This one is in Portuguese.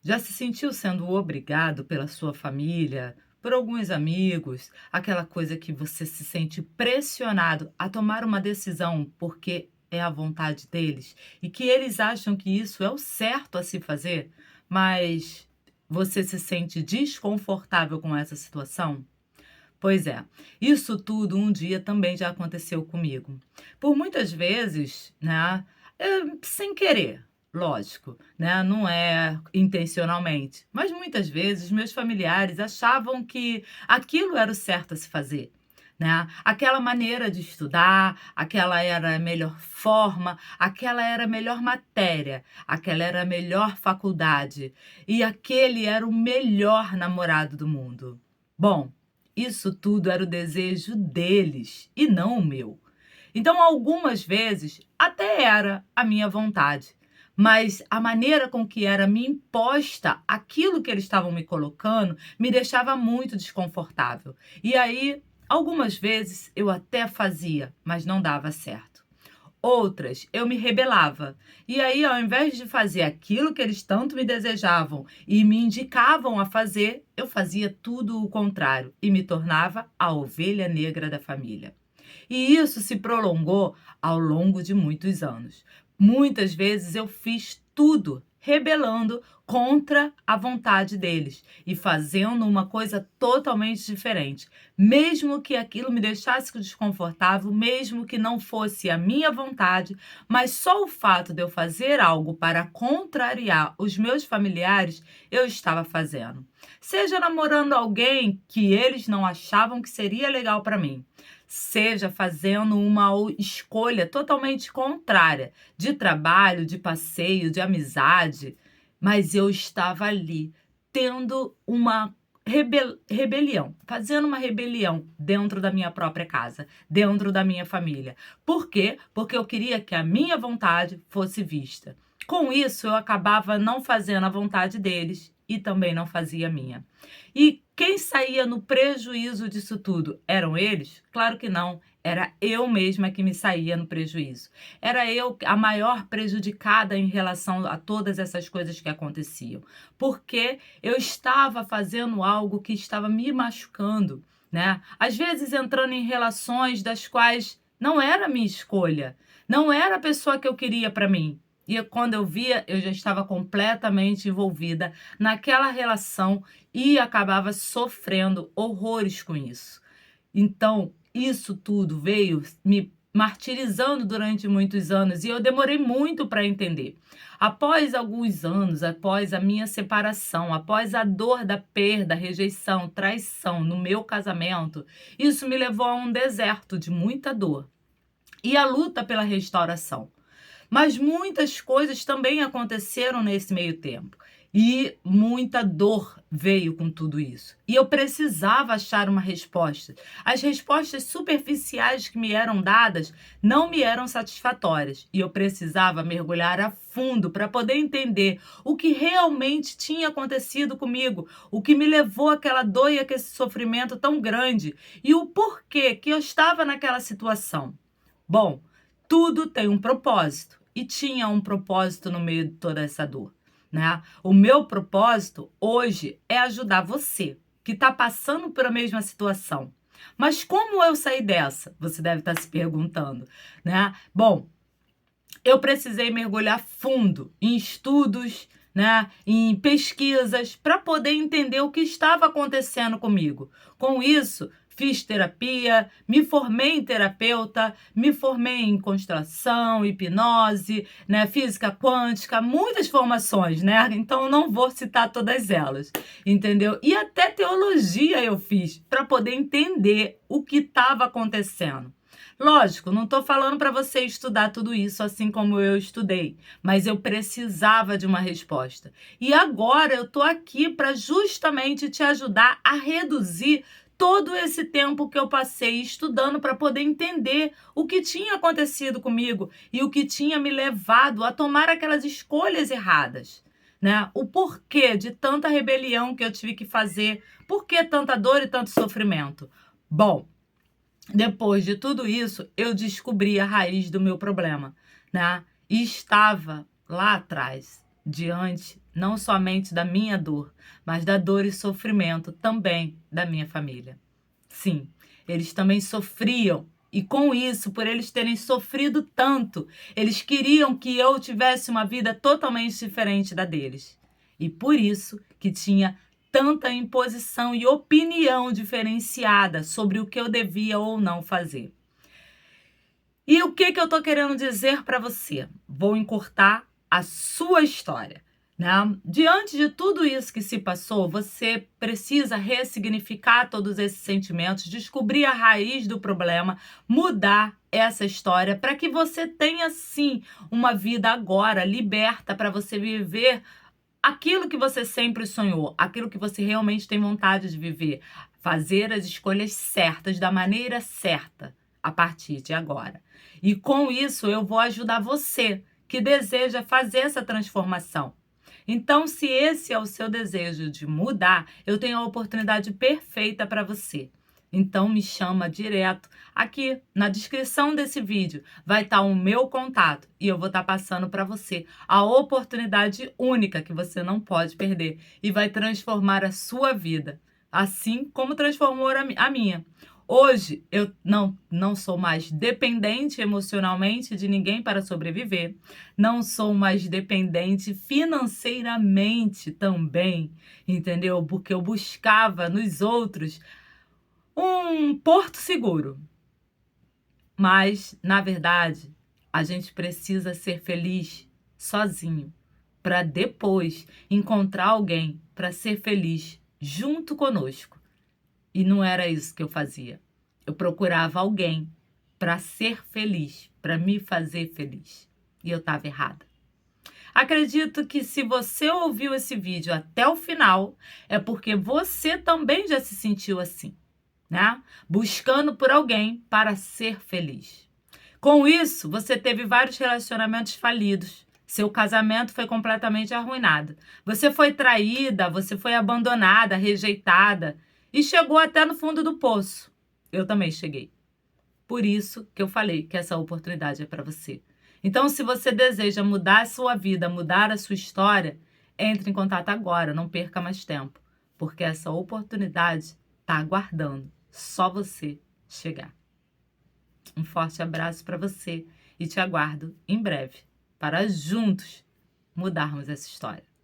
Já se sentiu sendo obrigado pela sua família, por alguns amigos, aquela coisa que você se sente pressionado a tomar uma decisão porque é a vontade deles e que eles acham que isso é o certo a se fazer, mas você se sente desconfortável com essa situação? Pois é, isso tudo um dia também já aconteceu comigo. Por muitas vezes, né, sem querer, lógico, né, não é intencionalmente, mas muitas vezes meus familiares achavam que aquilo era o certo a se fazer, né? Aquela maneira de estudar, aquela era a melhor forma, aquela era a melhor matéria, aquela era a melhor faculdade e aquele era o melhor namorado do mundo. Bom, isso tudo era o desejo deles e não o meu. Então, algumas vezes, até era a minha vontade, mas a maneira com que era me imposta aquilo que eles estavam me colocando me deixava muito desconfortável. E aí, algumas vezes eu até fazia, mas não dava certo. Outras, eu me rebelava. E aí, ao invés de fazer aquilo que eles tanto me desejavam e me indicavam a fazer, eu fazia tudo o contrário e me tornava a ovelha negra da família. E isso se prolongou ao longo de muitos anos. Muitas vezes eu fiz tudo rebelando contra a vontade deles e fazendo uma coisa totalmente diferente, mesmo que aquilo me deixasse desconfortável, mesmo que não fosse a minha vontade, mas só o fato de eu fazer algo para contrariar os meus familiares, eu estava fazendo. Seja namorando alguém que eles não achavam que seria legal para mim, seja fazendo uma escolha totalmente contrária de trabalho, de passeio, de amizade, mas eu estava ali tendo uma rebelião, fazendo uma rebelião dentro da minha própria casa, dentro da minha família. Por quê? Porque eu queria que a minha vontade fosse vista. Com isso, eu acabava não fazendo a vontade deles e também não fazia a minha. E quem saía no prejuízo disso tudo? Eram eles? Claro que não. Era eu mesma que me saía no prejuízo. Era eu a maior prejudicada em relação a todas essas coisas que aconteciam. Porque eu estava fazendo algo que estava me machucando, né? Às vezes entrando em relações das quais não era a minha escolha, não era a pessoa que eu queria para mim. E quando eu via, eu já estava completamente envolvida naquela relação e acabava sofrendo horrores com isso. Então, isso tudo veio me martirizando durante muitos anos e eu demorei muito para entender. Após alguns anos, após a minha separação, após a dor da perda, rejeição, traição no meu casamento, isso me levou a um deserto de muita dor e a luta pela restauração. Mas muitas coisas também aconteceram nesse meio tempo. E muita dor veio com tudo isso. E eu precisava achar uma resposta. As respostas superficiais que me eram dadas não me eram satisfatórias. E eu precisava mergulhar a fundo para poder entender o que realmente tinha acontecido comigo, o que me levou àquela dor e àquele sofrimento tão grande e o porquê que eu estava naquela situação. Bom, tudo tem um propósito e tinha um propósito no meio de toda essa dor, né? O meu propósito hoje é ajudar você que está passando por a mesma situação. Mas como eu saí dessa? Você deve estar se perguntando, né? Bom, eu precisei mergulhar fundo em estudos, né, em pesquisas, para poder entender o que estava acontecendo comigo. Com isso, fiz terapia, me formei em terapeuta, me formei em constelação, hipnose, né, física quântica, muitas formações, né? Então não vou citar todas elas, entendeu? E até teologia eu fiz para poder entender o que estava acontecendo. Lógico, não estou falando para você estudar tudo isso assim como eu estudei, mas eu precisava de uma resposta. E agora eu estou aqui para justamente te ajudar a reduzir todo esse tempo que eu passei estudando para poder entender o que tinha acontecido comigo e o que tinha me levado a tomar aquelas escolhas erradas, né? O porquê de tanta rebelião que eu tive que fazer, por que tanta dor e tanto sofrimento? Bom, depois de tudo isso, eu descobri a raiz do meu problema, né? E estava lá atrás, diante não somente da minha dor, mas da dor e sofrimento também da minha família. Sim, eles também sofriam. E com isso, por eles terem sofrido tanto, eles queriam que eu tivesse uma vida totalmente diferente da deles. E por isso que tinha tanta imposição e opinião diferenciada sobre o que eu devia ou não fazer. E o que eu estou querendo dizer para você? Vou encurtar a sua história. Né? Diante de tudo isso que se passou, você precisa ressignificar todos esses sentimentos, descobrir a raiz do problema, mudar essa história para que você tenha, sim, uma vida agora liberta para você viver aquilo que você sempre sonhou, aquilo que você realmente tem vontade de viver, fazer as escolhas certas, da maneira certa, a partir de agora. E com isso eu vou ajudar você que deseja fazer essa transformação. Então, se esse é o seu desejo de mudar, eu tenho a oportunidade perfeita para você. Então, me chama direto. Aqui na descrição desse vídeo vai estar o meu contato e eu vou estar passando para você a oportunidade única que você não pode perder e vai transformar a sua vida, assim como transformou a minha. Hoje eu não sou mais dependente emocionalmente de ninguém para sobreviver. Não sou mais dependente financeiramente também, entendeu? Porque eu buscava nos outros um porto seguro. Mas, na verdade, a gente precisa ser feliz sozinho para depois encontrar alguém para ser feliz junto conosco. E não era isso que eu fazia. Eu procurava alguém para ser feliz, para me fazer feliz. E eu estava errada. Acredito que se você ouviu esse vídeo até o final, é porque você também já se sentiu assim, né? Buscando por alguém para ser feliz. Com isso, você teve vários relacionamentos falidos. Seu casamento foi completamente arruinado. Você foi traída, você foi abandonada, rejeitada e chegou até no fundo do poço. Eu também cheguei. Por isso que eu falei que essa oportunidade é para você. Então, se você deseja mudar a sua vida, mudar a sua história, entre em contato agora, não perca mais tempo, porque essa oportunidade está aguardando só você chegar. Um forte abraço para você e te aguardo em breve para juntos mudarmos essa história.